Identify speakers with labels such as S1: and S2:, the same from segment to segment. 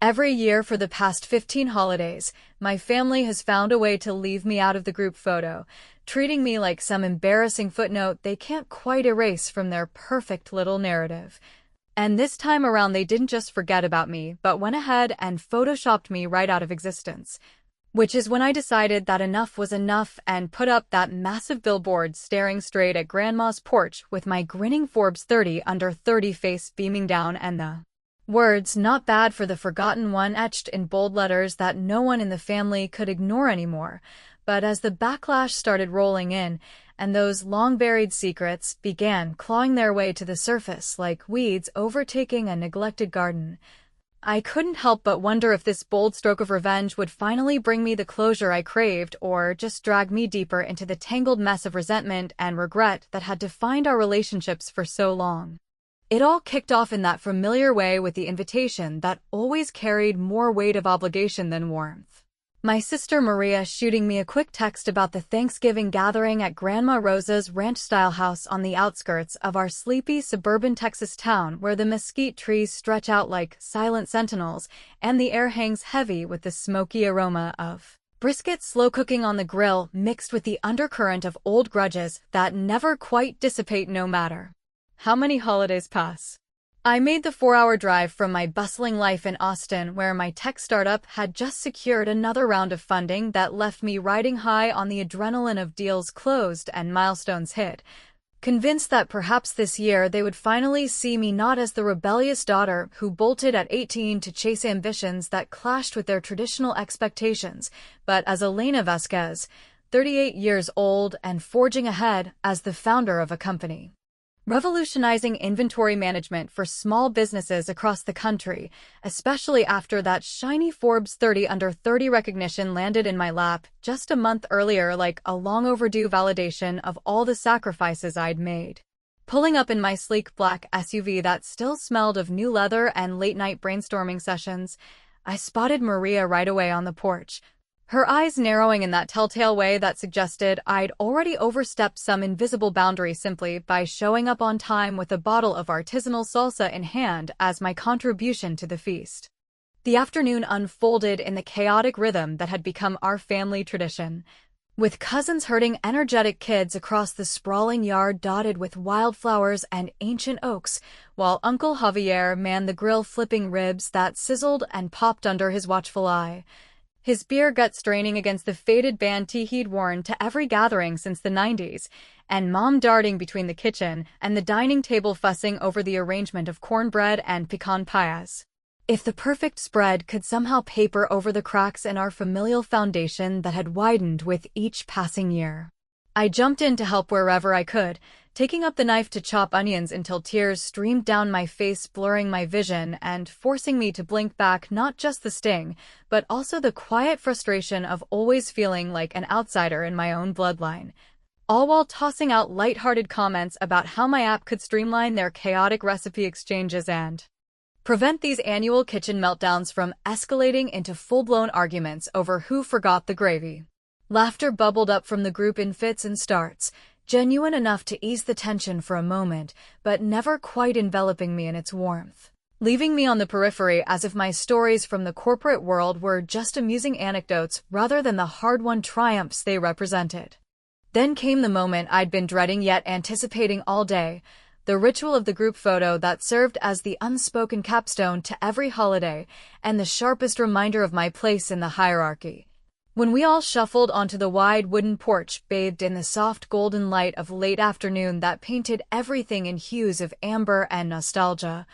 S1: Every year for the past 15 holidays, my family has found a way to leave me out of the group photo, treating me like some embarrassing footnote they can't quite erase from their perfect little narrative. And this time around they didn't just forget about me, but went ahead and photoshopped me right out of existence. Which is when I decided that enough was enough and put up that massive billboard staring straight at Grandma's porch with my grinning Forbes 30 under 30 face beaming down and the words "not bad for the forgotten one" etched in bold letters that no one in the family could ignore anymore. But as the backlash started rolling in, and those long-buried secrets began clawing their way to the surface like weeds overtaking a neglected garden, I couldn't help but wonder if this bold stroke of revenge would finally bring me the closure I craved, or just drag me deeper into the tangled mess of resentment and regret that had defined our relationships for so long. It all kicked off in that familiar way with the invitation that always carried more weight of obligation than warmth. My sister Maria shooting me a quick text about the Thanksgiving gathering at Grandma Rosa's ranch-style house on the outskirts of our sleepy suburban Texas town where the mesquite trees stretch out like silent sentinels and the air hangs heavy with the smoky aroma of brisket slow cooking on the grill mixed with the undercurrent of old grudges that never quite dissipate no matter how many holidays pass. I made the 4-hour drive from my bustling life in Austin, where my tech startup had just secured another round of funding that left me riding high on the adrenaline of deals closed and milestones hit, convinced that perhaps this year they would finally see me not as the rebellious daughter who bolted at 18 to chase ambitions that clashed with their traditional expectations, but as Elena Vasquez, 38 years old and forging ahead as the founder of a company revolutionizing inventory management for small businesses across the country, especially after that shiny Forbes 30 under 30 recognition landed in my lap just a month earlier like a long overdue validation of all the sacrifices I'd made. Pulling up in my sleek black SUV that still smelled of new leather and late-night brainstorming sessions, I spotted Maria right away on the porch, her eyes narrowing in that telltale way that suggested I'd already overstepped some invisible boundary simply by showing up on time with a bottle of artisanal salsa in hand as my contribution to the feast. The afternoon unfolded in the chaotic rhythm that had become our family tradition, with cousins herding energetic kids across the sprawling yard dotted with wildflowers and ancient oaks, while Uncle Javier manned the grill flipping ribs that sizzled and popped under his watchful eye, his beer gut straining against the faded band tee he'd worn to every gathering since the 90s, and Mom darting between the kitchen and the dining table fussing over the arrangement of cornbread and pecan pies. If the perfect spread could somehow paper over the cracks in our familial foundation that had widened with each passing year, I jumped in to help wherever I could, taking up the knife to chop onions until tears streamed down my face, blurring my vision and forcing me to blink back not just the sting, but also the quiet frustration of always feeling like an outsider in my own bloodline, all while tossing out lighthearted comments about how my app could streamline their chaotic recipe exchanges and prevent these annual kitchen meltdowns from escalating into full-blown arguments over who forgot the gravy. Laughter bubbled up from the group in fits and starts, genuine enough to ease the tension for a moment, but never quite enveloping me in its warmth, leaving me on the periphery as if my stories from the corporate world were just amusing anecdotes rather than the hard-won triumphs they represented. Then came the moment I'd been dreading yet anticipating all day, the ritual of the group photo that served as the unspoken capstone to every holiday and the sharpest reminder of my place in the hierarchy. When we all shuffled onto the wide wooden porch bathed in the soft golden light of late afternoon that painted everything in hues of amber and nostalgia,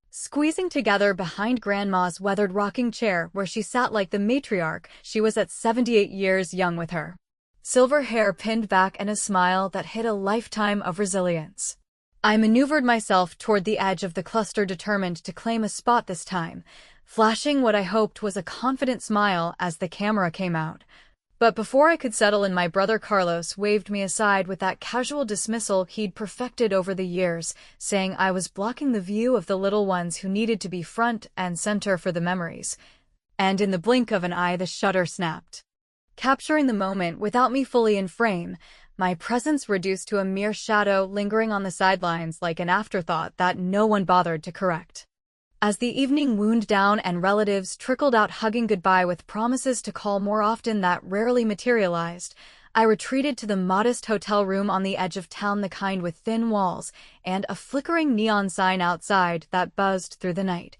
S1: squeezing together behind Grandma's weathered rocking chair where she sat like the matriarch she was at 78 years young, with her silver hair pinned back and a smile that hid a lifetime of resilience. I maneuvered myself toward the edge of the cluster, determined to claim a spot this time, flashing what I hoped was a confident smile as the camera came out. But before I could settle in, my brother Carlos waved me aside with that casual dismissal he'd perfected over the years, saying I was blocking the view of the little ones who needed to be front and center for the memories. And in the blink of an eye the shutter snapped, capturing the moment without me fully in frame, my presence reduced to a mere shadow lingering on the sidelines like an afterthought that no one bothered to correct. As the evening wound down and relatives trickled out hugging goodbye with promises to call more often that rarely materialized, I retreated to the modest hotel room on the edge of town, the kind with thin walls and a flickering neon sign outside that buzzed through the night.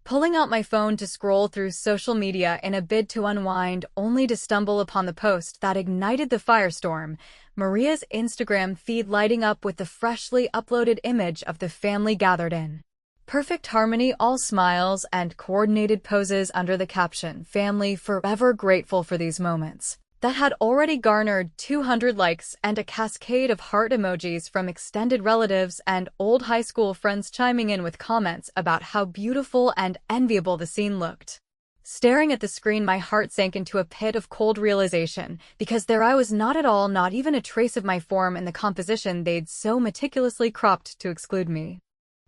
S1: Pulling out my phone to scroll through social media in a bid to unwind, only to stumble upon the post that ignited the firestorm, Maria's Instagram feed lighting up with the freshly uploaded image of the family gathered in perfect harmony, all smiles and coordinated poses under the caption, "Family forever grateful for these moments," that had already garnered 200 likes and a cascade of heart emojis from extended relatives and old high school friends chiming in with comments about how beautiful and enviable the scene looked. Staring at the screen, my heart sank into a pit of cold realization, because there I was, not at all, not even a trace of my form in the composition they'd so meticulously cropped to exclude me.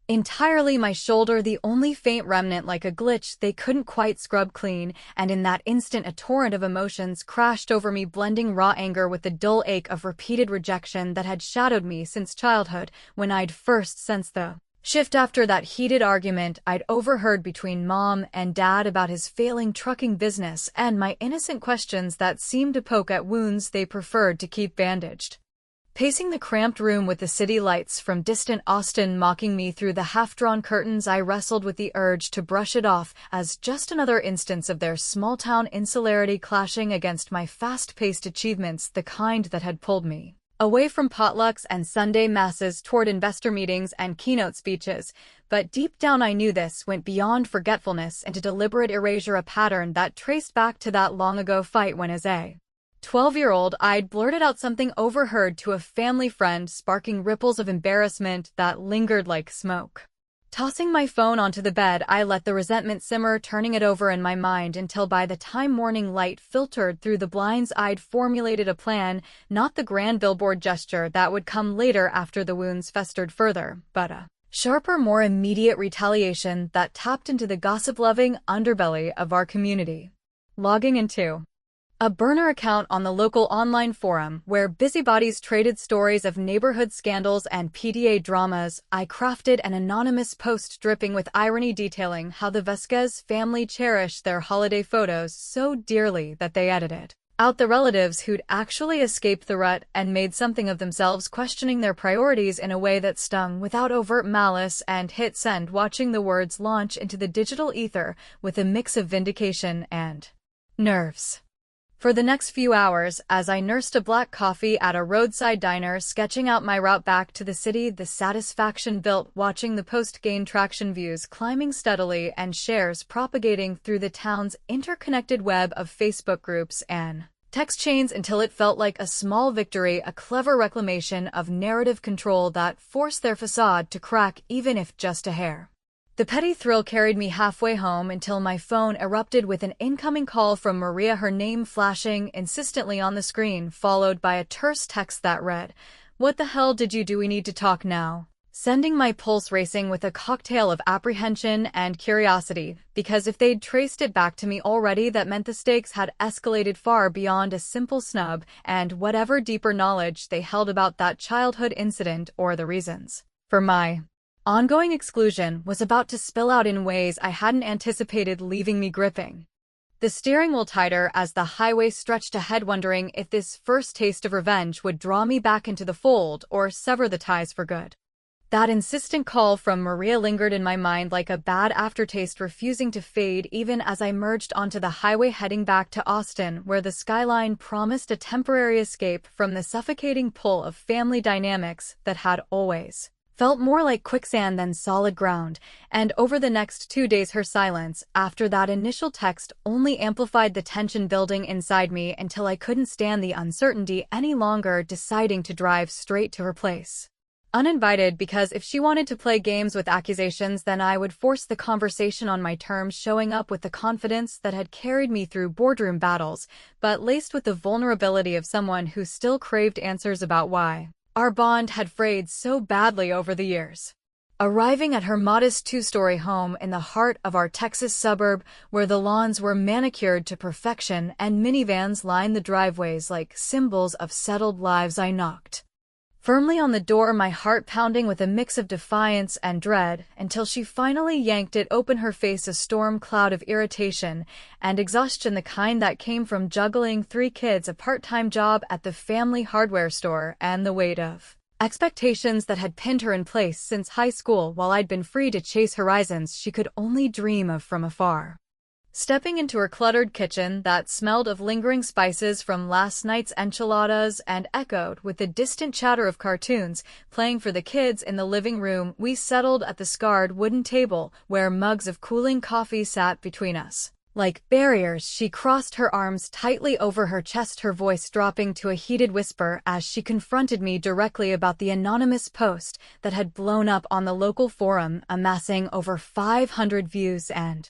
S1: Entirely my shoulder, the only faint remnant like a glitch they couldn't quite scrub clean, and in that instant a torrent of emotions crashed over me, blending raw anger with the dull ache of repeated rejection that had shadowed me since childhood, when I'd first sensed the shift after that heated argument I'd overheard between Mom and Dad about his failing trucking business and my innocent questions that seemed to poke at wounds they preferred to keep bandaged. Pacing the cramped room with the city lights from distant Austin mocking me through the half-drawn curtains, I wrestled with the urge to brush it off as just another instance of their small-town insularity clashing against my fast-paced achievements, the kind that had pulled me away from potlucks and Sunday masses toward investor meetings and keynote speeches. But deep down I knew this went beyond forgetfulness into deliberate erasure, a pattern that traced back to that long-ago fight when, as a 12-year-old, I'd blurted out something overheard to a family friend, sparking ripples of embarrassment that lingered like smoke. Tossing my phone onto the bed, I let the resentment simmer, turning it over in my mind until by the time morning light filtered through the blinds I'd formulated a plan, not the grand billboard gesture that would come later after the wounds festered further, but a sharper, more immediate retaliation that tapped into the gossip-loving underbelly of our community. Logging into a burner account on the local online forum where busybodies traded stories of neighborhood scandals and PTA dramas, I crafted an anonymous post dripping with irony detailing how the Vasquez family cherished their holiday photos so dearly that they edited out the relatives who'd actually escaped the rut and made something of themselves, questioning their priorities in a way that stung without overt malice, and hit send, watching the words launch into the digital ether with a mix of vindication and nerves. For the next few hours, as I nursed a black coffee at a roadside diner, sketching out my route back to the city, the satisfaction built watching the post gain traction, views climbing steadily and shares propagating through the town's interconnected web of Facebook groups and text chains, until it felt like a small victory, a clever reclamation of narrative control that forced their facade to crack, even if just a hair. The petty thrill carried me halfway home until my phone erupted with an incoming call from Maria, her name flashing insistently on the screen, followed by a terse text that read, "What the hell did you do? We need to talk now." Sending my pulse racing with a cocktail of apprehension and curiosity, because if they'd traced it back to me already, that meant the stakes had escalated far beyond a simple snub, and whatever deeper knowledge they held about that childhood incident or the reasons for my ongoing exclusion was about to spill out in ways I hadn't anticipated, leaving me gripping the steering wheel tighter as the highway stretched ahead, wondering if this first taste of revenge would draw me back into the fold or sever the ties for good. That insistent call from Maria lingered in my mind like a bad aftertaste, refusing to fade even as I merged onto the highway heading back to Austin, where the skyline promised a temporary escape from the suffocating pull of family dynamics that had always felt more like quicksand than solid ground. And over the next 2 days, her silence after that initial text only amplified the tension building inside me until I couldn't stand the uncertainty any longer, deciding to drive straight to her place. Uninvited, because if she wanted to play games with accusations, then I would force the conversation on my terms, showing up with the confidence that had carried me through boardroom battles, but laced with the vulnerability of someone who still craved answers about why our bond had frayed so badly over the years. Arriving at her modest 2-story home in the heart of our Texas suburb, where the lawns were manicured to perfection and minivans lined the driveways like symbols of settled lives, I knocked. firmly on the door, my heart pounding with a mix of defiance and dread, until she finally yanked it open, her face a storm cloud of irritation and exhaustion, the kind that came from juggling 3 kids, a part-time job at the family hardware store, and the weight of expectations that had pinned her in place since high school, while I'd been free to chase horizons she could only dream of from afar. Stepping into her cluttered kitchen that smelled of lingering spices from last night's enchiladas and echoed with the distant chatter of cartoons playing for the kids in the living room, we settled at the scarred wooden table where mugs of cooling coffee sat between us. Like barriers, she crossed her arms tightly over her chest, her voice dropping to a heated whisper as she confronted me directly about the anonymous post that had blown up on the local forum, amassing over 500 views and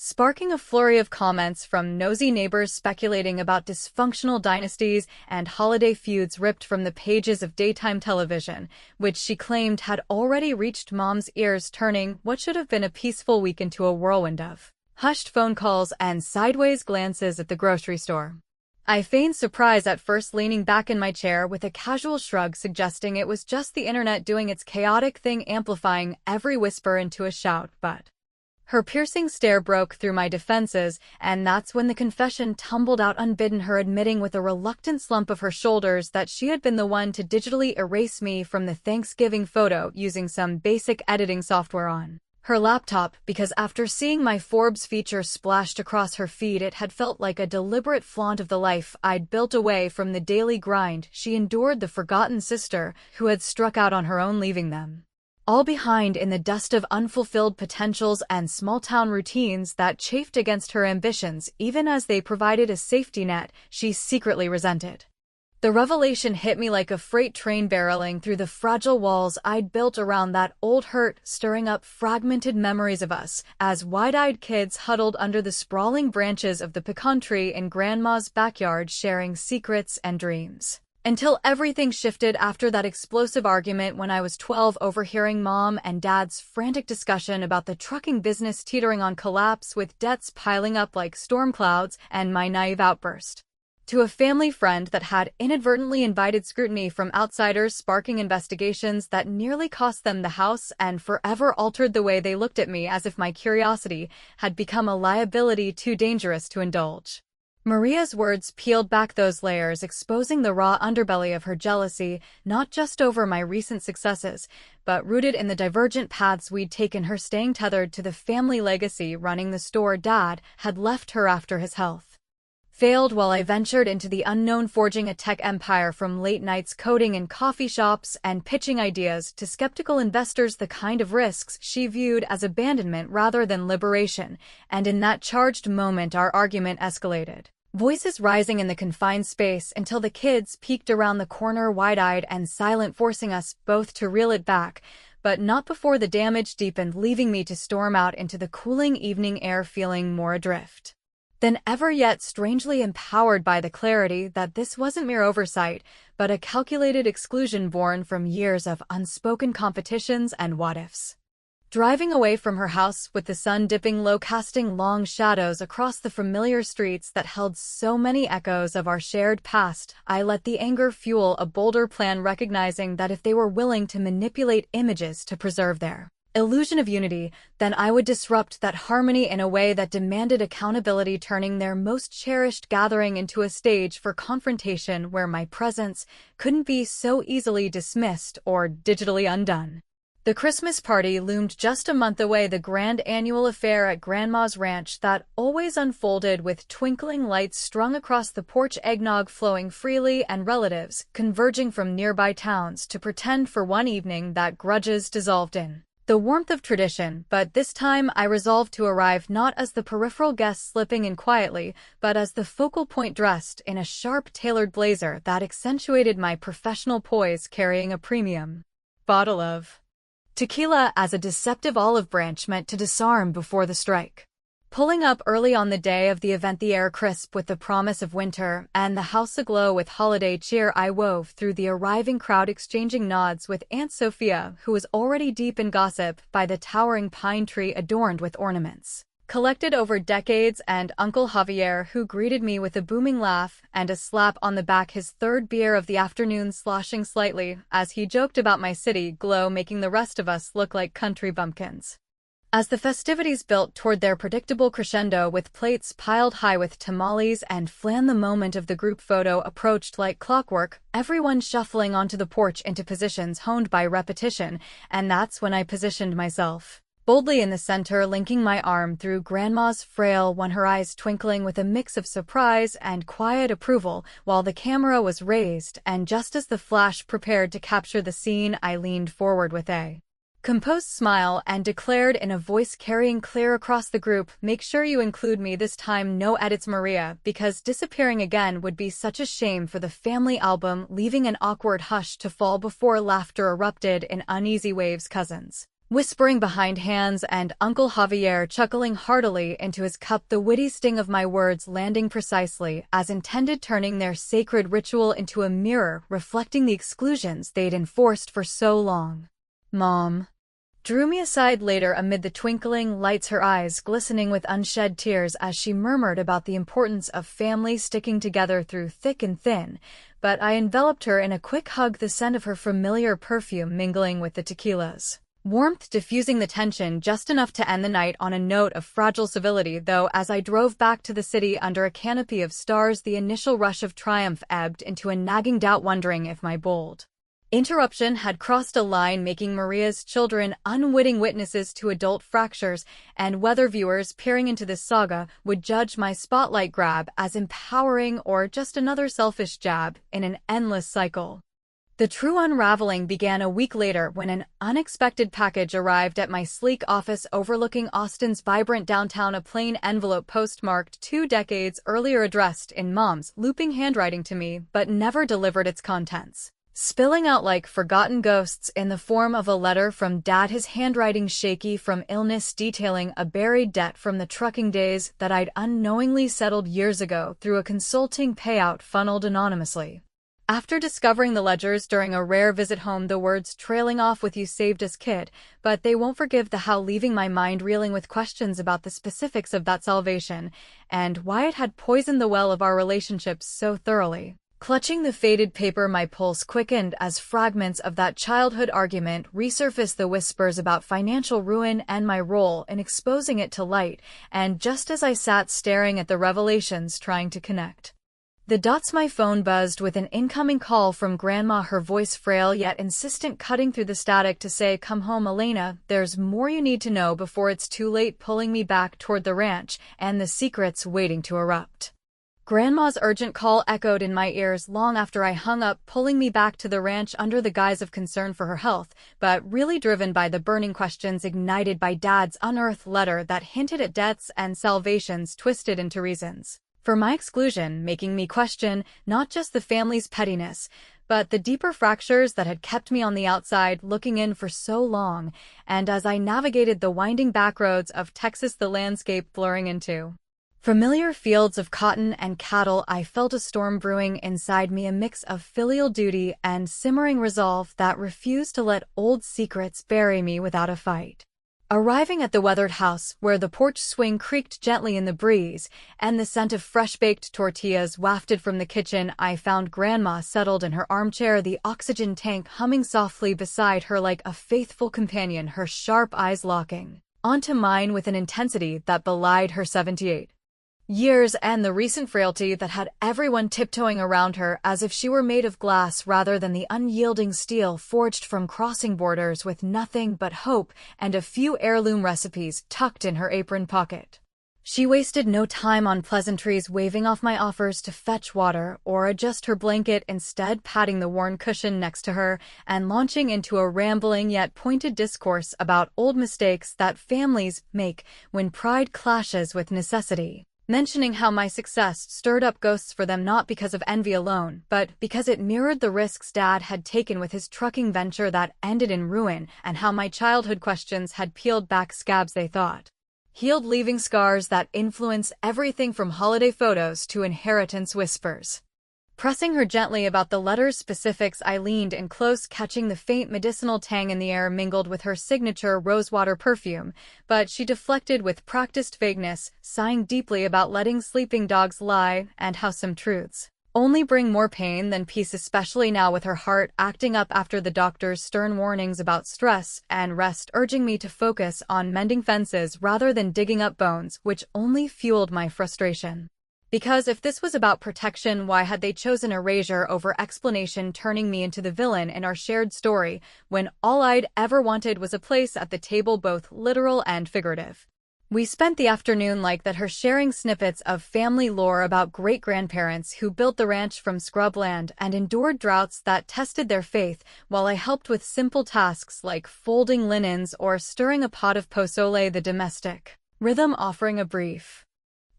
S1: sparking a flurry of comments from nosy neighbors speculating about dysfunctional dynasties and holiday feuds ripped from the pages of daytime television, which she claimed had already reached Mom's ears, turning what should have been a peaceful week into a whirlwind of hushed phone calls and sideways glances at the grocery store. I feigned surprise at first, leaning back in my chair with a casual shrug suggesting it was just the internet doing its chaotic thing, amplifying every whisper into a shout, but her piercing stare broke through my defenses, and that's when the confession tumbled out unbidden, her admitting with a reluctant slump of her shoulders that she had been the one to digitally erase me from the Thanksgiving photo using some basic editing software on her laptop, because after seeing my Forbes feature splashed across her feed, it had felt like a deliberate flaunt of the life I'd built away from the daily grind she endured, the forgotten sister who had struck out on her own, leaving them all behind in the dust of unfulfilled potentials and small-town routines that chafed against her ambitions, even as they provided a safety net she secretly resented. The revelation hit me like a freight train barreling through the fragile walls I'd built around that old hurt, stirring up fragmented memories of us as wide-eyed kids huddled under the sprawling branches of the pecan tree in Grandma's backyard, sharing secrets and dreams. Until everything shifted after that explosive argument when I was 12, overhearing Mom and Dad's frantic discussion about the trucking business teetering on collapse with debts piling up like storm clouds, and my naive outburst to a family friend that had inadvertently invited scrutiny from outsiders, sparking investigations that nearly cost them the house and forever altered the way they looked at me, as if my curiosity had become a liability too dangerous to indulge. Maria's words peeled back those layers, exposing the raw underbelly of her jealousy, not just over my recent successes, but rooted in the divergent paths we'd taken, her staying tethered to the family legacy running the store Dad had left her after his health failed, while I ventured into the unknown, forging a tech empire from late nights coding in coffee shops and pitching ideas to skeptical investors, the kind of risks she viewed as abandonment rather than liberation. And in that charged moment our argument escalated, voices rising in the confined space until the kids peeked around the corner, wide-eyed and silent, forcing us both to reel it back, but not before the damage deepened, leaving me to storm out into the cooling evening air, feeling more adrift than ever, yet strangely empowered by the clarity that this wasn't mere oversight, but a calculated exclusion born from years of unspoken competitions and what-ifs. Driving away from her house with the sun dipping low, casting long shadows across the familiar streets that held so many echoes of our shared past, I let the anger fuel a bolder plan, recognizing that if they were willing to manipulate images to preserve their illusion of unity, then I would disrupt that harmony in a way that demanded accountability, turning their most cherished gathering into a stage for confrontation where my presence couldn't be so easily dismissed or digitally undone. The Christmas party loomed just a month away, the grand annual affair at Grandma's ranch that always unfolded with twinkling lights strung across the porch, eggnog flowing freely, and relatives converging from nearby towns to pretend for one evening that grudges dissolved in the warmth of tradition. But this time I resolved to arrive not as the peripheral guest slipping in quietly, but as the focal point, dressed in a sharp, tailored blazer that accentuated my professional poise, carrying a premium bottle of tequila as a deceptive olive branch meant to disarm before the strike. Pulling up early on the day of the event, the air crisp with the promise of winter and the house aglow with holiday cheer, I wove through the arriving crowd, exchanging nods with Aunt Sophia, who was already deep in gossip by the towering pine tree adorned with ornaments collected over decades, and Uncle Javier, who greeted me with a booming laugh and a slap on the back, his third beer of the afternoon sloshing slightly as he joked about my city glow making the rest of us look like country bumpkins. As the festivities built toward their predictable crescendo with plates piled high with tamales and flan, the moment of the group photo approached like clockwork, everyone shuffling onto the porch into positions honed by repetition, and that's when I positioned myself boldly in the center, linking my arm through Grandma's frail one, her eyes twinkling with a mix of surprise and quiet approval, while the camera was raised, and just as the flash prepared to capture the scene, I leaned forward with a composed smile and declared in a voice carrying clear across the group, "Make sure you include me this time, no edits, Maria, because disappearing again would be such a shame for the family album," leaving an awkward hush to fall before laughter erupted in uneasy waves, cousins whispering behind hands, and Uncle Javier chuckling heartily into his cup, the witty sting of my words landing precisely as intended, turning their sacred ritual into a mirror reflecting the exclusions they'd enforced for so long. Mom drew me aside later amid the twinkling lights, her eyes glistening with unshed tears as she murmured about the importance of family sticking together through thick and thin, but I enveloped her in a quick hug, the scent of her familiar perfume mingling with the tequila's warmth, diffusing the tension just enough to end the night on a note of fragile civility, though as I drove back to the city under a canopy of stars, the initial rush of triumph ebbed into a nagging doubt, wondering if my bold interruption had crossed a line, making Maria's children unwitting witnesses to adult fractures, and whether viewers peering into this saga would judge my spotlight grab as empowering or just another selfish jab in an endless cycle. The true unraveling began a week later when an unexpected package arrived at my sleek office overlooking Austin's vibrant downtown, a plain envelope postmarked 2 decades earlier, addressed in Mom's looping handwriting to me, but never delivered, its contents spilling out like forgotten ghosts in the form of a letter from Dad, his handwriting shaky from illness, detailing a buried debt from the trucking days that I'd unknowingly settled years ago through a consulting payout funneled anonymously. After discovering the ledgers during a rare visit home, the words trailing off with "You saved us, kid, but they won't forgive the how," leaving my mind reeling with questions about the specifics of that salvation and why it had poisoned the well of our relationship so thoroughly. Clutching the faded paper, my pulse quickened as fragments of that childhood argument resurfaced, the whispers about financial ruin and my role in exposing it to light, and just as I sat staring at the revelations, trying to connect the dots, my phone buzzed with an incoming call from Grandma, her voice frail yet insistent, cutting through the static to say, "Come home, Elena, there's more you need to know before it's too late," pulling me back toward the ranch and the secrets waiting to erupt. Grandma's urgent call echoed in my ears long after I hung up, pulling me back to the ranch under the guise of concern for her health, but really driven by the burning questions ignited by Dad's unearthed letter that hinted at debts and salvations twisted into reasons for my exclusion, making me question not just the family's pettiness, but the deeper fractures that had kept me on the outside looking in for so long. And as I navigated the winding backroads of Texas, the landscape blurring into familiar fields of cotton and cattle, I felt a storm brewing inside me, a mix of filial duty and simmering resolve that refused to let old secrets bury me without a fight. Arriving at the weathered house, where the porch swing creaked gently in the breeze, and the scent of fresh-baked tortillas wafted from the kitchen, I found Grandma settled in her armchair, the oxygen tank humming softly beside her like a faithful companion, her sharp eyes locking onto mine with an intensity that belied her 78 years and the recent frailty that had everyone tiptoeing around her as if she were made of glass rather than the unyielding steel forged from crossing borders, with nothing but hope and a few heirloom recipes tucked in her apron pocket. She wasted no time on pleasantries, waving off my offers to fetch water or adjust her blanket, instead patting the worn cushion next to her and launching into a rambling yet pointed discourse about old mistakes that families make when pride clashes with necessity, mentioning how my success stirred up ghosts for them, not because of envy alone, but because it mirrored the risks Dad had taken with his trucking venture that ended in ruin, and how my childhood questions had peeled back scabs they thought healed, leaving scars that influence everything from holiday photos to inheritance whispers. Pressing her gently about the letter's specifics, I leaned in close, catching the faint medicinal tang in the air mingled with her signature rosewater perfume, but she deflected with practiced vagueness, sighing deeply about letting sleeping dogs lie and how some truths only bring more pain than peace, especially now with her heart acting up after the doctor's stern warnings about stress and rest, urging me to focus on mending fences rather than digging up bones, which only fueled my frustration. Because if this was about protection, why had they chosen erasure over explanation, turning me into the villain in our shared story, when all I'd ever wanted was a place at the table, both literal and figurative? We spent the afternoon like that, her sharing snippets of family lore about great-grandparents who built the ranch from scrubland and endured droughts that tested their faith, while I helped with simple tasks like folding linens or stirring a pot of pozole, the domestic rhythm offering a brief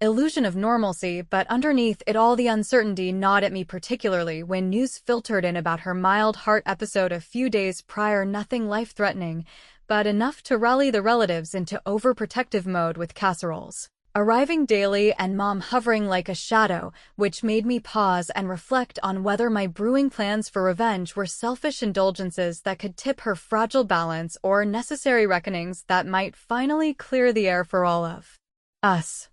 S1: illusion of normalcy, but underneath it all the uncertainty gnawed at me, particularly when news filtered in about her mild heart episode a few days prior. Nothing life-threatening, but enough to rally the relatives into overprotective mode with casseroles arriving daily and Mom hovering like a shadow, which made me pause and reflect on whether my brewing plans for revenge were selfish indulgences that could tip her fragile balance or necessary reckonings that might finally clear the air for all of us.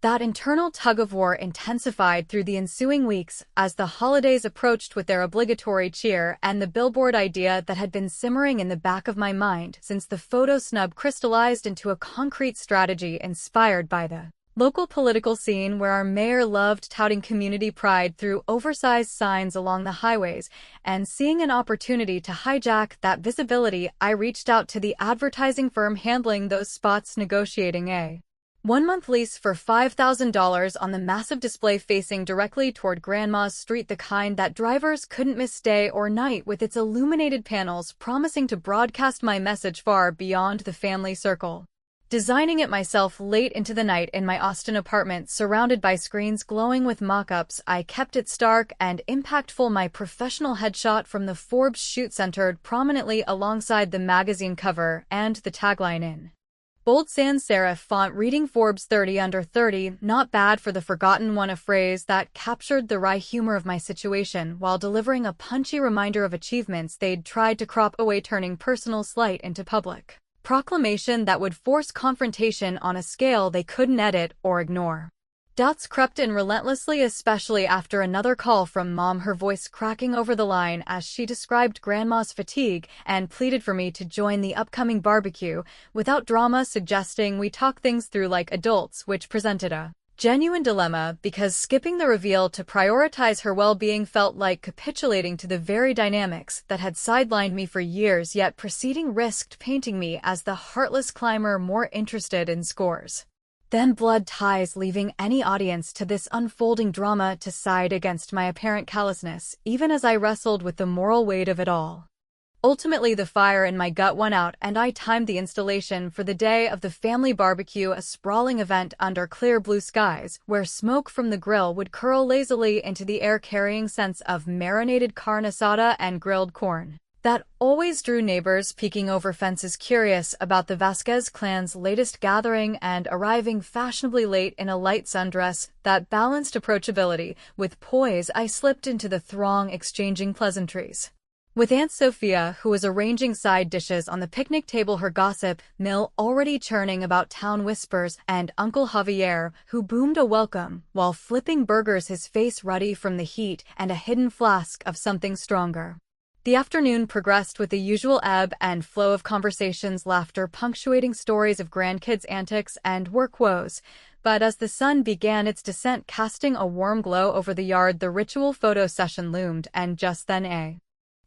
S1: That internal tug-of-war intensified through the ensuing weeks as the holidays approached with their obligatory cheer, and the Billboard idea that had been simmering in the back of my mind since the photo snub crystallized into a concrete strategy inspired by the local political scene, where our mayor loved touting community pride through oversized signs along the highways, and seeing an opportunity to hijack that visibility, I reached out to the advertising firm handling those spots, negotiating a 1-month lease for $5,000 on the massive display facing directly toward Grandma's Street, the kind that drivers couldn't miss day or night, with its illuminated panels promising to broadcast my message far beyond the family circle. Designing it myself late into the night in my Austin apartment, surrounded by screens glowing with mock-ups, I kept it stark and impactful. My professional headshot from the Forbes shoot centered prominently alongside the magazine cover, and the tagline in bold sans serif font reading Forbes 30 under 30, not bad for the forgotten one, a phrase that captured the wry humor of my situation while delivering a punchy reminder of achievements they'd tried to crop away, turning personal slight into public proclamation that would force confrontation on a scale they couldn't edit or ignore. Doubts crept in relentlessly, especially after another call from Mom, her voice cracking over the line as she described Grandma's fatigue and pleaded for me to join the upcoming barbecue without drama, suggesting we talk things through like adults, which presented a genuine dilemma because skipping the reveal to prioritize her well-being felt like capitulating to the very dynamics that had sidelined me for years, yet proceeding risked painting me as the heartless climber more interested in scores than blood ties, leaving any audience to this unfolding drama to side against my apparent callousness, even as I wrestled with the moral weight of it all. Ultimately, the fire in my gut won out, and I timed the installation for the day of the family barbecue, a sprawling event under clear blue skies, where smoke from the grill would curl lazily into the air, carrying scents of marinated carne asada and grilled corn that always drew neighbors peeking over fences, curious about the Vasquez clan's latest gathering, and arriving fashionably late in a light sundress that balanced approachability with poise, I slipped into the throng, exchanging pleasantries with Aunt Sophia, who was arranging side dishes on the picnic table, her gossip mill already churning about town whispers, and Uncle Javier, who boomed a welcome while flipping burgers, his face ruddy from the heat and a hidden flask of something stronger. The afternoon progressed with the usual ebb and flow of conversations, laughter punctuating stories of grandkids' antics and work woes. But as the sun began its descent, casting a warm glow over the yard, the ritual photo session loomed, and just then a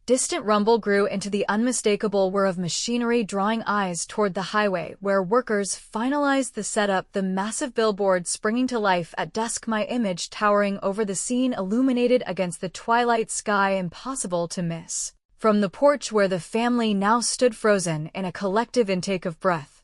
S1: distant rumble grew into the unmistakable whir of machinery, drawing eyes toward the highway where workers finalized the setup, the massive billboard springing to life at dusk, my image towering over the scene, illuminated against the twilight sky, impossible to miss. From the porch where the family now stood, frozen in a collective intake of breath,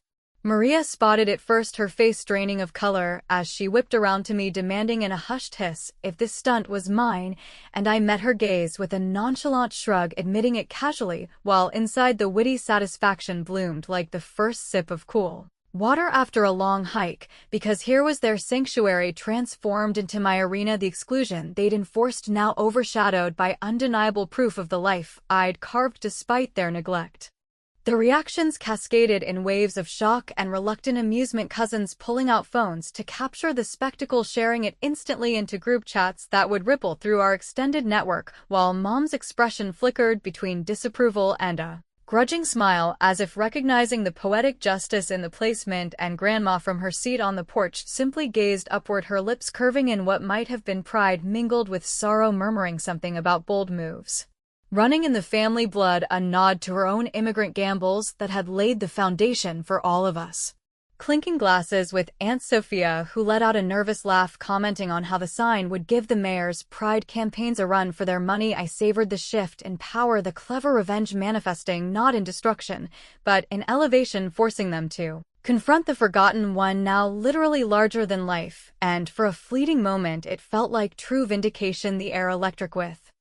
S1: Maria spotted it first, her face draining of color as she whipped around to me, demanding in a hushed hiss if this stunt was mine, and I met her gaze with a nonchalant shrug, admitting it casually, while inside the witty satisfaction bloomed like the first sip of cool Water after a long hike, because here was their sanctuary transformed into my arena. The exclusion they'd enforced now overshadowed by undeniable proof of the life I'd carved despite their neglect. The reactions cascaded in waves of shock and reluctant amusement, cousins pulling out phones to capture the spectacle, sharing it instantly into group chats that would ripple through our extended network, while mom's expression flickered between disapproval and a grudging smile, as if recognizing the poetic justice in the placement, and grandma from her seat on the porch simply gazed upward, her lips curving in what might have been pride mingled with sorrow, murmuring something about bold moves running in the family blood, a nod to her own immigrant gambles that had laid the foundation for all of us. Clinking glasses with Aunt Sophia, who let out a nervous laugh, commenting on how the sign would give the mayor's pride campaigns a run for their money. I savored the shift in power, the clever revenge manifesting not in destruction, but in elevation, forcing them to confront the forgotten one, now literally larger than life, and for a fleeting moment it felt like true vindication, the air electric with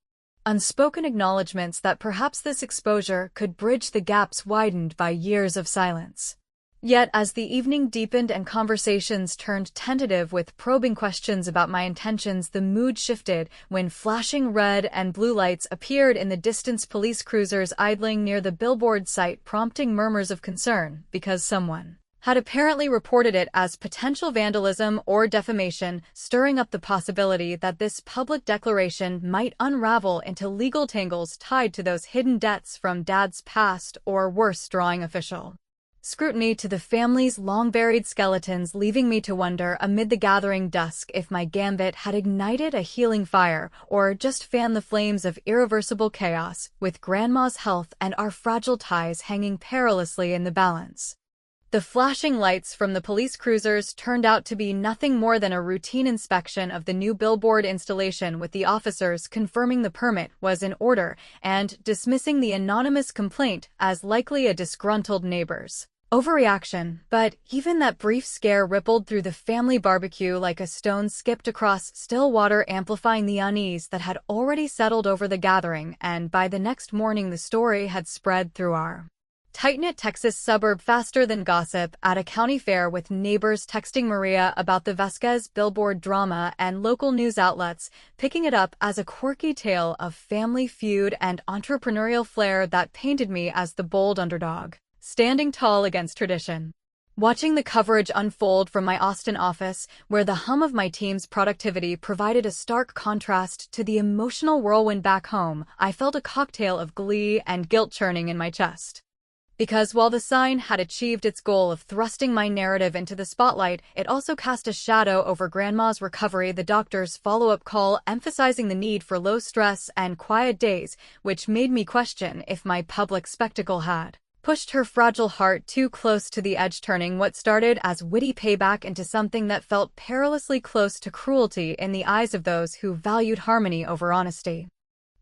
S1: unspoken acknowledgments that perhaps this exposure could bridge the gaps widened by years of silence. Yet as the evening deepened and conversations turned tentative with probing questions about my intentions, the mood shifted when flashing red and blue lights appeared in the distance, police cruisers idling near the Billboard site, prompting murmurs of concern because someone had apparently reported it as potential vandalism or defamation, stirring up the possibility that this public declaration might unravel into legal tangles tied to those hidden debts from Dad's past, or worse, drawing official scrutiny to the family's long-buried skeletons, leaving me to wonder amid the gathering dusk if my gambit had ignited a healing fire or just fanned the flames of irreversible chaos, with Grandma's health and our fragile ties hanging perilously in the balance. The flashing lights from the police cruisers turned out to be nothing more than a routine inspection of the new Billboard installation, with the officers confirming the permit was in order and dismissing the anonymous complaint as likely a disgruntled neighbor's overreaction. But even that brief scare rippled through the family barbecue like a stone skipped across still water, amplifying the unease that had already settled over the gathering, and by the next morning the story had spread through our tight-knit Texas suburb faster than gossip at a county fair, with neighbors texting Maria about the Vasquez Billboard drama and local news outlets picking it up as a quirky tale of family feud and entrepreneurial flair that painted me as the bold underdog, standing tall against tradition. Watching the coverage unfold from my Austin office, where the hum of my team's productivity provided a stark contrast to the emotional whirlwind back home, I felt a cocktail of glee and guilt churning in my chest. Because while the sign had achieved its goal of thrusting my narrative into the spotlight, it also cast a shadow over Grandma's recovery, the doctor's follow-up call emphasizing the need for low stress and quiet days, which made me question if my public spectacle had pushed her fragile heart too close to the edge, turning what started as witty payback into something that felt perilously close to cruelty in the eyes of those who valued harmony over honesty.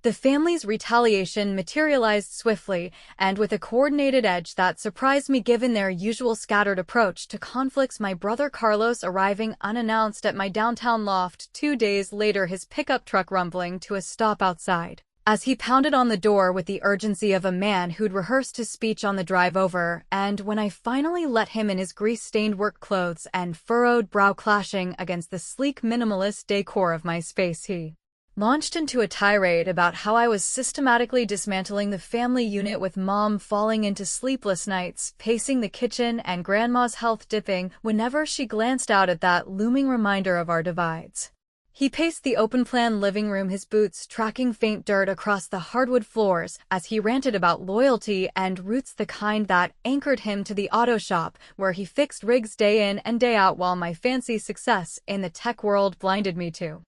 S1: The family's retaliation materialized swiftly and with a coordinated edge that surprised me given their usual scattered approach to conflicts. My brother Carlos arriving unannounced at my downtown loft 2 days later, his pickup truck rumbling to a stop outside as he pounded on the door with the urgency of a man who'd rehearsed his speech on the drive over, and when I finally let him in, his grease-stained work clothes and furrowed brow clashing against the sleek minimalist decor of my space, he launched into a tirade about how I was systematically dismantling the family unit, with Mom falling into sleepless nights, pacing the kitchen, and Grandma's health dipping whenever she glanced out at that looming reminder of our divides. He paced the open-plan living room, his boots tracking faint dirt across the hardwood floors as he ranted about loyalty and roots, the kind that anchored him to the auto shop where he fixed rigs day in and day out, while my fancy success in the tech world blinded me to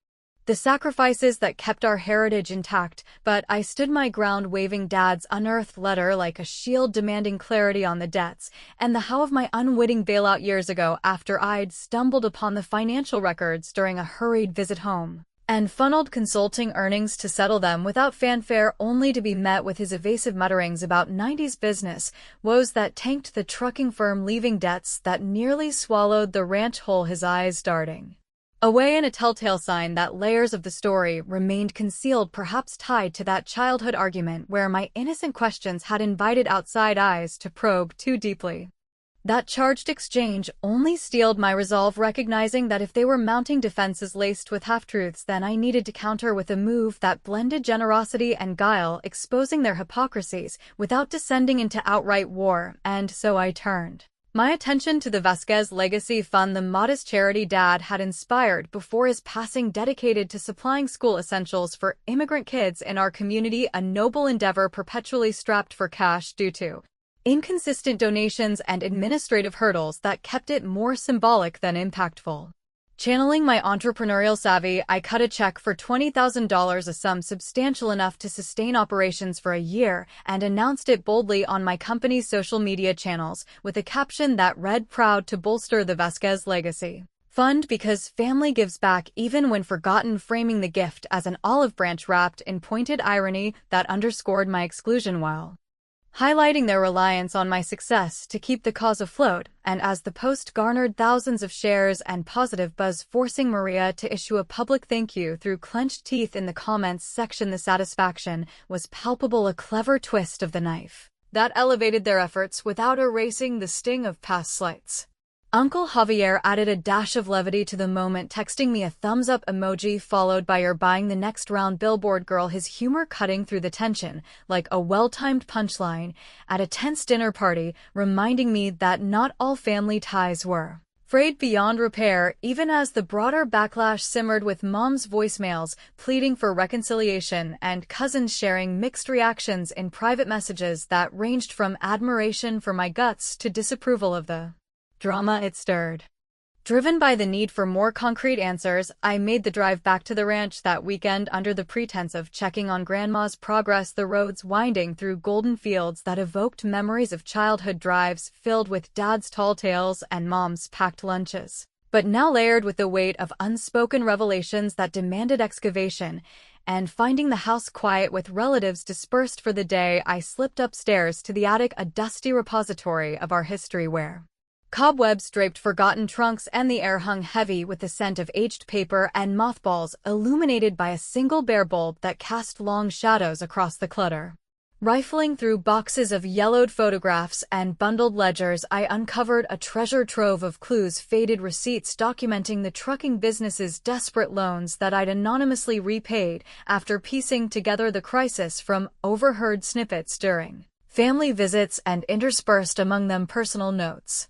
S1: the sacrifices that kept our heritage intact. But I stood my ground, waving Dad's unearthed letter like a shield, demanding clarity on the debts and the how of my unwitting bailout years ago, after I'd stumbled upon the financial records during a hurried visit home and funneled consulting earnings to settle them without fanfare, only to be met with his evasive mutterings about 90s business woes that tanked the trucking firm, leaving debts that nearly swallowed the ranch whole, his eyes darting away in a telltale sign that layers of the story remained concealed, perhaps tied to that childhood argument where my innocent questions had invited outside eyes to probe too deeply. That charged exchange only steeled my resolve, recognizing that if they were mounting defenses laced with half-truths, then I needed to counter with a move that blended generosity and guile, exposing their hypocrisies without descending into outright war, and so I turned my attention to the Vasquez Legacy Fund, the modest charity Dad had inspired before his passing, dedicated to supplying school essentials for immigrant kids in our community, a noble endeavor perpetually strapped for cash due to inconsistent donations and administrative hurdles that kept it more symbolic than impactful. Channeling my entrepreneurial savvy, I cut a check for $20,000, a sum substantial enough to sustain operations for a year, and announced it boldly on my company's social media channels, with a caption that read, "Proud to bolster the Vasquez Legacy Fund because family gives back even when forgotten," framing the gift as an olive branch wrapped in pointed irony that underscored my exclusion while highlighting their reliance on my success to keep the cause afloat. And as the post garnered thousands of shares and positive buzz, forcing Maria to issue a public thank you through clenched teeth in the comments section, the satisfaction was palpable, a clever twist of the knife that elevated their efforts without erasing the sting of past slights. Uncle Javier added a dash of levity to the moment, texting me a thumbs-up emoji followed by "You're buying the next round, Billboard girl," his humor cutting through the tension like a well-timed punchline at a tense dinner party, reminding me that not all family ties were frayed beyond repair, even as the broader backlash simmered, with Mom's voicemails pleading for reconciliation and cousins sharing mixed reactions in private messages that ranged from admiration for my guts to disapproval of the drama it stirred. Driven by the need for more concrete answers, I made the drive back to the ranch that weekend under the pretense of checking on Grandma's progress, the roads winding through golden fields that evoked memories of childhood drives filled with Dad's tall tales and Mom's packed lunches, but now layered with the weight of unspoken revelations that demanded excavation. And finding the house quiet with relatives dispersed for the day, I slipped upstairs to the attic, a dusty repository of our history where cobwebs draped forgotten trunks and the air hung heavy with the scent of aged paper and mothballs, illuminated by a single bare bulb that cast long shadows across the clutter. Rifling through boxes of yellowed photographs and bundled ledgers, I uncovered a treasure trove of clues, faded receipts documenting the trucking business's desperate loans that I'd anonymously repaid after piecing together the crisis from overheard snippets during family visits and interspersed among them personal notes,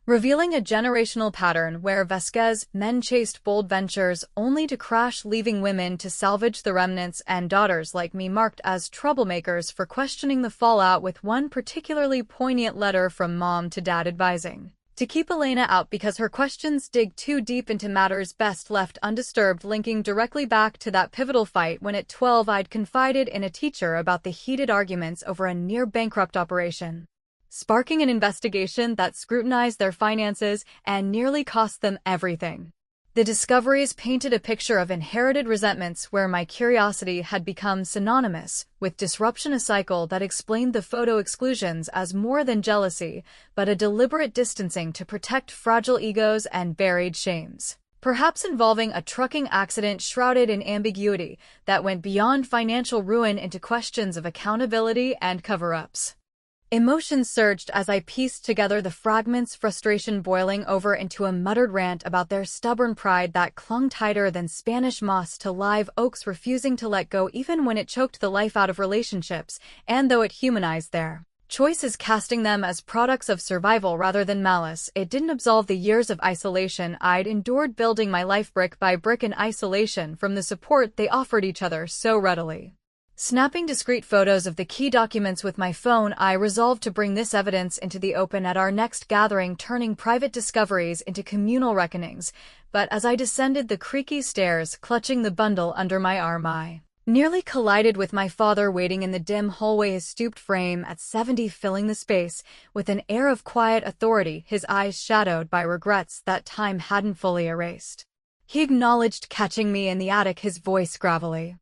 S1: revealing a generational pattern where Vasquez men chased bold ventures only to crash, leaving women to salvage the remnants, and daughters like me marked as troublemakers for questioning the fallout, with one particularly poignant letter from Mom to Dad advising to keep Elena out because her questions dig too deep into matters best left undisturbed, linking directly back to that pivotal fight when at 12 I'd confided in a teacher about the heated arguments over a near-bankrupt operation, sparking an investigation that scrutinized their finances and nearly cost them everything. The discoveries painted a picture of inherited resentments where my curiosity had become synonymous with disruption, a cycle that explained the photo exclusions as more than jealousy, but a deliberate distancing to protect fragile egos and buried shames, perhaps involving a trucking accident shrouded in ambiguity that went beyond financial ruin into questions of accountability and cover-ups. Emotions surged as I pieced together the fragments, frustration boiling over into a muttered rant about their stubborn pride that clung tighter than Spanish moss to live oaks, refusing to let go even when it choked the life out of relationships, and though it humanized their choices, casting them as products of survival rather than malice, it didn't absolve the years of isolation I'd endured, building my life brick by brick in isolation from the support they offered each other so readily. Snapping discrete photos of the key documents with my phone, I resolved to bring this evidence into the open at our next gathering, turning private discoveries into communal reckonings. But as I descended the creaky stairs, clutching the bundle under my arm, I nearly collided with my father waiting in the dim hallway, his stooped frame at 70 filling the space with an air of quiet authority, his eyes shadowed by regrets that time hadn't fully erased. He acknowledged catching me in the attic, his voice gravelly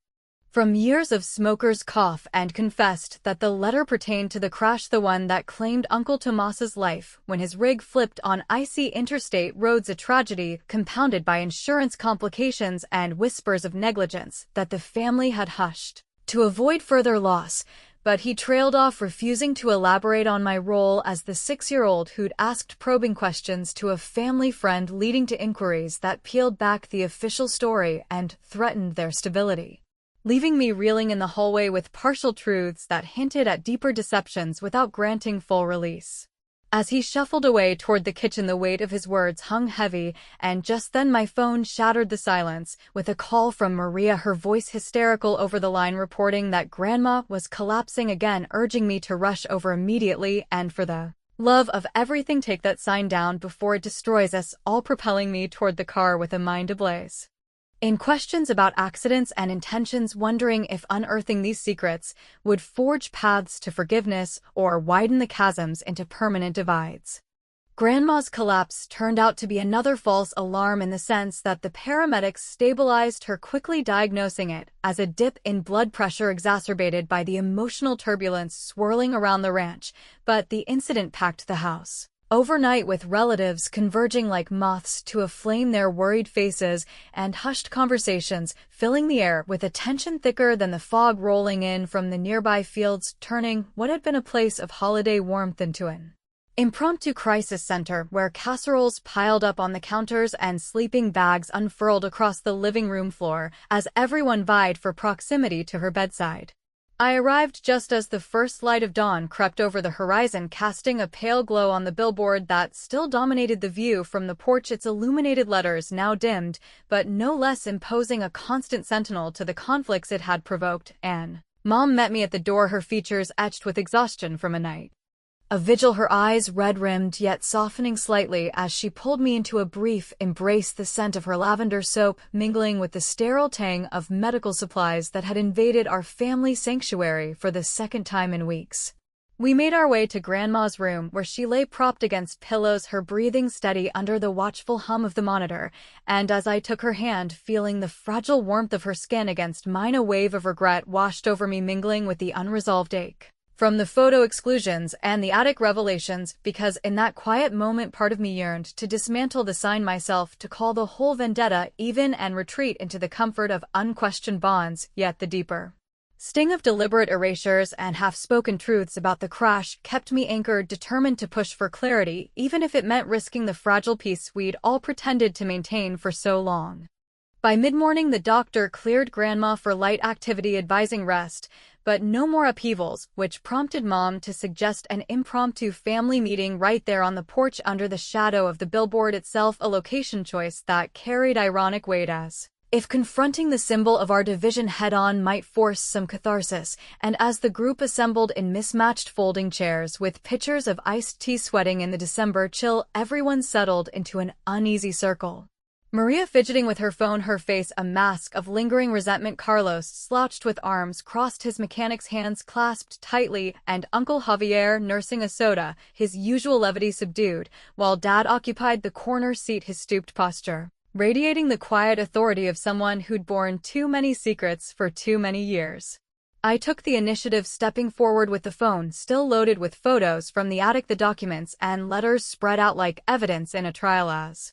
S1: from years of smoker's cough, and confessed that the letter pertained to the crash, the one that claimed Uncle Tomas's life when his rig flipped on icy interstate roads, a tragedy compounded by insurance complications and whispers of negligence that the family had hushed to avoid further loss. but he trailed off, refusing to elaborate on my role as the 6-year-old who'd asked probing questions to a family friend, leading to inquiries that peeled back the official story and threatened their stability, leaving me reeling in the hallway with partial truths that hinted at deeper deceptions without granting full release. As he shuffled away toward the kitchen, the weight of his words hung heavy, and just then my phone shattered the silence with a call from Maria, her voice hysterical over the line, reporting that Grandma was collapsing again, urging me to rush over immediately and, for the love of everything, take that sign down before it destroys us all, propelling me toward the car with a mind ablaze in questions about accidents and intentions, wondering if unearthing these secrets would forge paths to forgiveness or widen the chasms into permanent divides. Grandma's collapse turned out to be another false alarm, in the sense that the paramedics stabilized her, quickly diagnosing it as a dip in blood pressure exacerbated by the emotional turbulence swirling around the ranch, but the incident packed the house overnight, with relatives converging like moths to a flame, their worried faces and hushed conversations filling the air with a tension thicker than the fog rolling in from the nearby fields, turning what had been a place of holiday warmth into an impromptu crisis center where casseroles piled up on the counters and sleeping bags unfurled across the living room floor as everyone vied for proximity to her bedside. I arrived just as the first light of dawn crept over the horizon, casting a pale glow on the billboard that still dominated the view from the porch, its illuminated letters now dimmed, but no less imposing, a constant sentinel to the conflicts it had provoked. Mom met me at the door, her features etched with exhaustion from a night a vigil, her eyes red-rimmed yet softening slightly as she pulled me into a brief embrace, the scent of her lavender soap mingling with the sterile tang of medical supplies that had invaded our family sanctuary for the second time in weeks. We made our way to Grandma's room, where she lay propped against pillows, her breathing steady under the watchful hum of the monitor, and as I took her hand, feeling the fragile warmth of her skin against mine, a wave of regret washed over me, mingling with the unresolved ache from the photo exclusions and the attic revelations, because in that quiet moment part of me yearned to dismantle the sign myself, to call the whole vendetta even and retreat into the comfort of unquestioned bonds. Yet the deeper sting of deliberate erasures and half-spoken truths about the crash kept me anchored, determined to push for clarity, even if it meant risking the fragile peace we'd all pretended to maintain for so long. By mid-morning, the doctor cleared Grandma for light activity, advising rest, but no more upheavals, which prompted Mom to suggest an impromptu family meeting right there on the porch under the shadow of the billboard itself, a location choice that carried ironic weight, as if confronting the symbol of our division head-on might force some catharsis. And as the group assembled in mismatched folding chairs with pitchers of iced tea sweating in the December chill, everyone settled into an uneasy circle. Maria fidgeting with her phone, her face a mask of lingering resentment. Carlos slouched with arms crossed, his mechanic's hands clasped tightly, and Uncle Javier nursing a soda, his usual levity subdued, while Dad occupied the corner seat, his stooped posture radiating the quiet authority of someone who'd borne too many secrets for too many years. I took the initiative, stepping forward with the phone still loaded with photos from the attic, the documents and letters spread out like evidence in a trial, as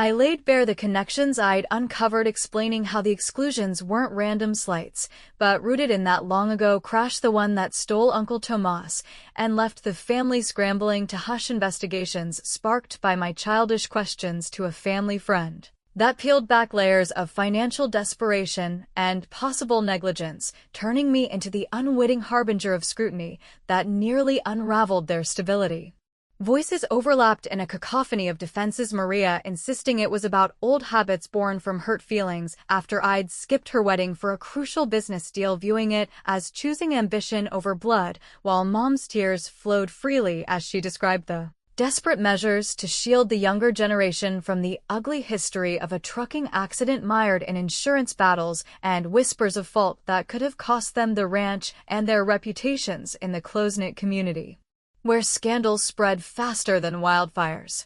S1: I laid bare the connections I'd uncovered, explaining how the exclusions weren't random slights, but rooted in that long-ago crash, the one that stole Uncle Tomas and left the family scrambling to hush investigations sparked by my childish questions to a family friend that peeled back layers of financial desperation and possible negligence, turning me into the unwitting harbinger of scrutiny that nearly unraveled their stability. Voices overlapped in a cacophony of defenses, Maria insisting it was about old habits born from hurt feelings after I'd skipped her wedding for a crucial business deal, viewing it as choosing ambition over blood, while Mom's tears flowed freely as she described the desperate measures to shield the younger generation from the ugly history of a trucking accident mired in insurance battles and whispers of fault that could have cost them the ranch and their reputations in the close-knit community, where scandals spread faster than wildfires.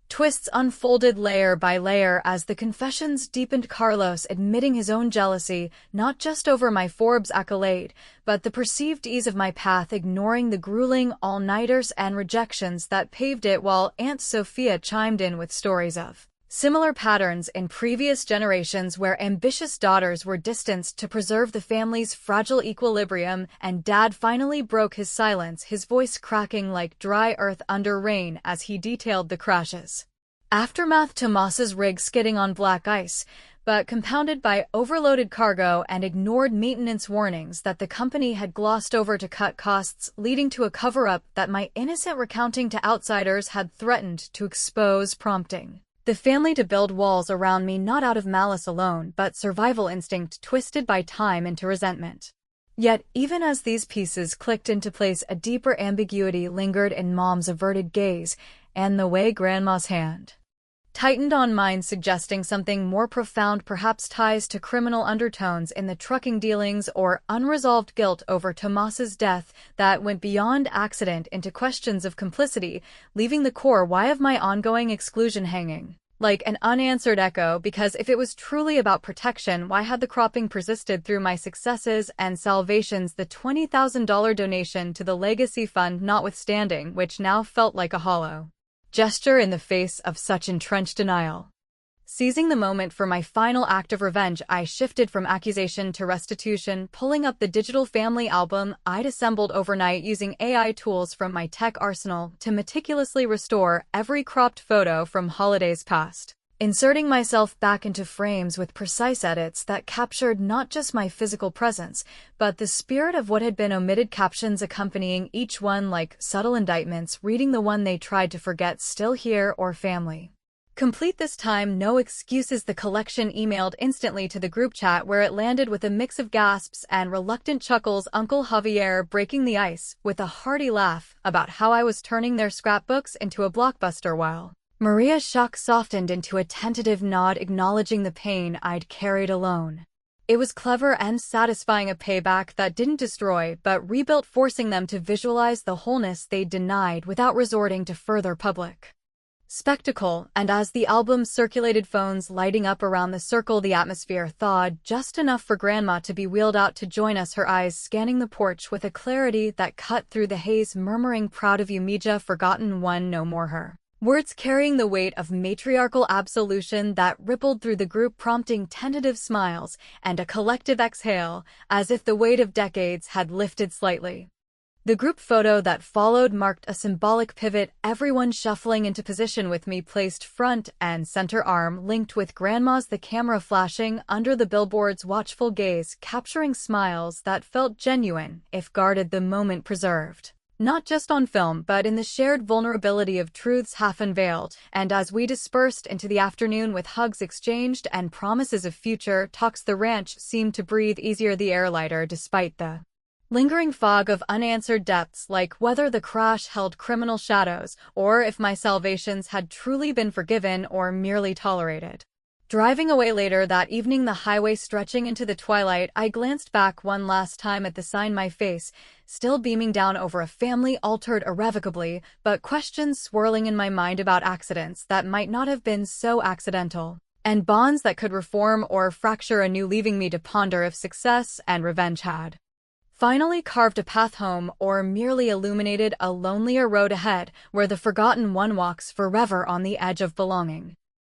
S1: Twists unfolded layer by layer as the confessions deepened, Carlos admitting his own jealousy, not just over my Forbes accolade, but the perceived ease of my path, ignoring the grueling all-nighters and rejections that paved it, while Aunt Sophia chimed in with stories of Similar patterns in previous generations where ambitious daughters were distanced to preserve the family's fragile equilibrium, and Dad finally broke his silence, his voice cracking like dry earth under rain as he detailed the crashes. Aftermath: Tomas's rig skidding on black ice, but compounded by overloaded cargo and ignored maintenance warnings that the company had glossed over to cut costs, leading to a cover-up that my innocent recounting to outsiders had threatened to expose, prompting the family to build walls around me, not out of malice alone, but survival instinct twisted by time into resentment. Yet, even as these pieces clicked into place, a deeper ambiguity lingered in Mom's averted gaze and the way Grandma's hand tightened on mine, suggesting something more profound, perhaps ties to criminal undertones in the trucking dealings or unresolved guilt over Tomas's death that went beyond accident into questions of complicity, leaving the core why of my ongoing exclusion hanging like an unanswered echo. Because if it was truly about protection, why had the cropping persisted through my successes and salvations, the $20,000 donation to the legacy fund notwithstanding, which now felt like a hollow gesture in the face of such entrenched denial? Seizing the moment for my final act of revenge, I shifted from accusation to restitution, pulling up the digital family album I'd assembled overnight using AI tools from my tech arsenal to meticulously restore every cropped photo from holidays past, inserting myself back into frames with precise edits that captured not just my physical presence, but the spirit of what had been omitted, captions accompanying each one like subtle indictments, reading the one they tried to forget, still here, or family complete this time, no excuses. The collection emailed instantly to the group chat, where it landed with a mix of gasps and reluctant chuckles, Uncle Javier breaking the ice with a hearty laugh about how I was turning their scrapbooks into a blockbuster, while Maria's shock softened into a tentative nod, acknowledging the pain I'd carried alone. It was clever and satisfying, a payback that didn't destroy but rebuilt, forcing them to visualize the wholeness they'd denied without resorting to further public spectacle. And as the album circulated, phones lighting up around the circle, the atmosphere thawed just enough for Grandma to be wheeled out to join us, her eyes scanning the porch with a clarity that cut through the haze, murmuring, "Proud of you, Mija, forgotten one no more," her words carrying the weight of matriarchal absolution that rippled through the group, prompting tentative smiles and a collective exhale, as if the weight of decades had lifted slightly. The group photo that followed marked a symbolic pivot, everyone shuffling into position with me placed front and center, arm linked with Grandma's, the camera flashing under the billboard's watchful gaze, capturing smiles that felt genuine, if guarded, the moment preserved not just on film but in the shared vulnerability of truths half unveiled. And as we dispersed into the afternoon with hugs exchanged and promises of future talks, the ranch seemed to breathe easier, the air lighter despite the lingering fog of unanswered depths, like whether the crash held criminal shadows or if my salvations had truly been forgiven or merely tolerated. Driving away later that evening, the highway stretching into the twilight, I glanced back one last time at the sign, my face still beaming down over a family altered irrevocably, but questions swirling in my mind about accidents that might not have been so accidental, and bonds that could reform or fracture anew, leaving me to ponder if success and revenge had finally carved a path home or merely illuminated a lonelier road ahead, where the forgotten one walks forever on the edge of belonging.